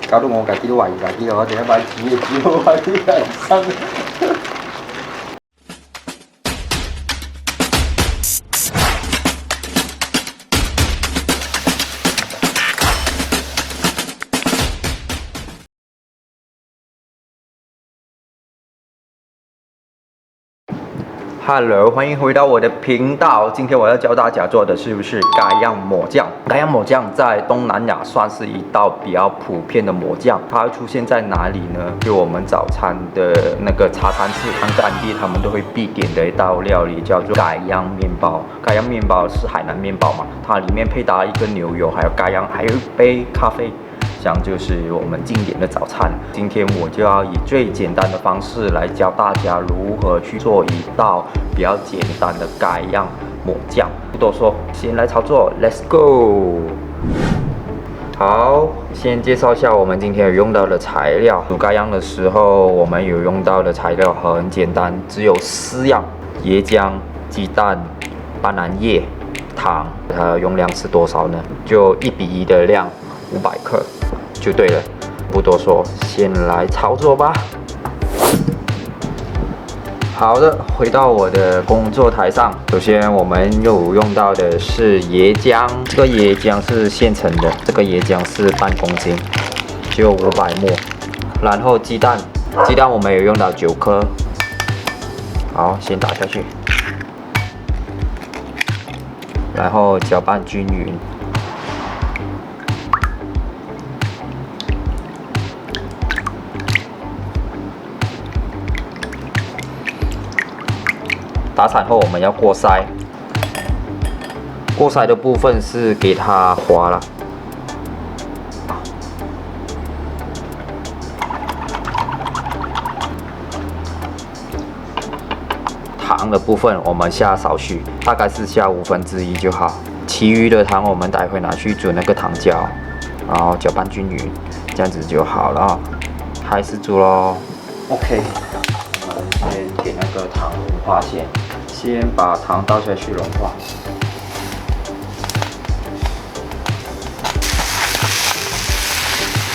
搞到我家己都怀疑家己，我一摆煮嘅煮好喺啲人生。Hello， 欢迎回到我的频道。今天我要教大家做的是不是咖央抹酱？咖央抹酱在东南亚算是一道比较普遍的抹酱。它会出现在哪里呢？就我们早餐的那个茶餐室、汤干地，他们都会必点的一道料理，叫做咖央面包。咖央面包是海南面包嘛，它里面配搭一个牛油，还有咖央，还有一杯咖啡。这样就是我们经典的早餐。今天我就要以最简单的方式来教大家如何去做一道比较简单的咖央抹酱。不多说，先来操作 ，Let's go！ 好，先介绍一下我们今天有用到的材料。煮咖央的时候，我们有用到的材料很简单，只有4样：椰浆、鸡蛋、斑斓叶、糖。它的用量是多少呢？就1比1的量，500克。就对了，不多说，先来操作吧。好的，回到我的工作台上。首先，我们有用到的是椰浆，这个椰浆是现成的，这个椰浆是半公斤，就500沫。然后鸡蛋我们有用到9颗。好，先打下去，然后搅拌均匀。打散后，我们要过筛。过筛的部分是给它滑了。糖的部分我们下少许，大概是下1/5就好。其余的糖我们待会拿去煮那个糖胶，然后搅拌均匀，这样子就好了。开始煮咯。OK， 我们先给那个糖融化先。先把糖倒下去融化，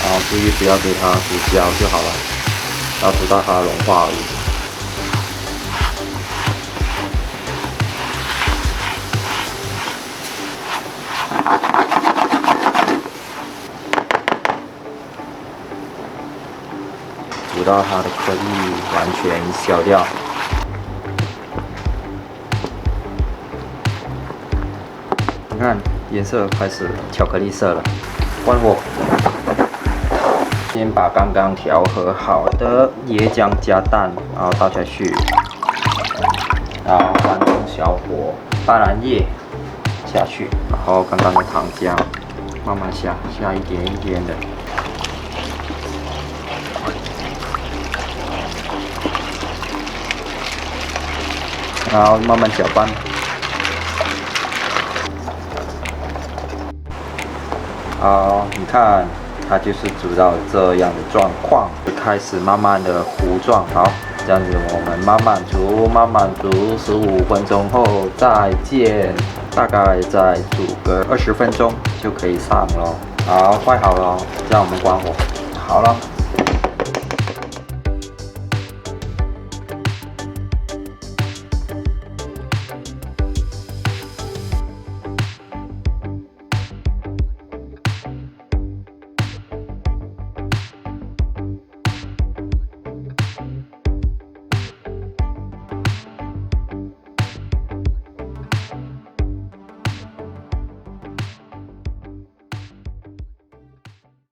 然后注意不要给它煮焦就好了，要煮到它融化而已。煮到它的颗粒完全消掉。你看颜色开始巧克力色了，关火。先把刚刚调和好的椰浆加蛋，然后倒下去，然后翻中小火，斑斓叶下去，然后刚刚的糖浆慢慢下一点一点的。然后慢慢搅拌。好，你看，它就是煮到这样的状况，就开始慢慢的糊状。好，这样子我们慢慢煮，15分钟后再见。大概再煮个20分钟就可以上咯。好，快好了，这样我们关火。好了。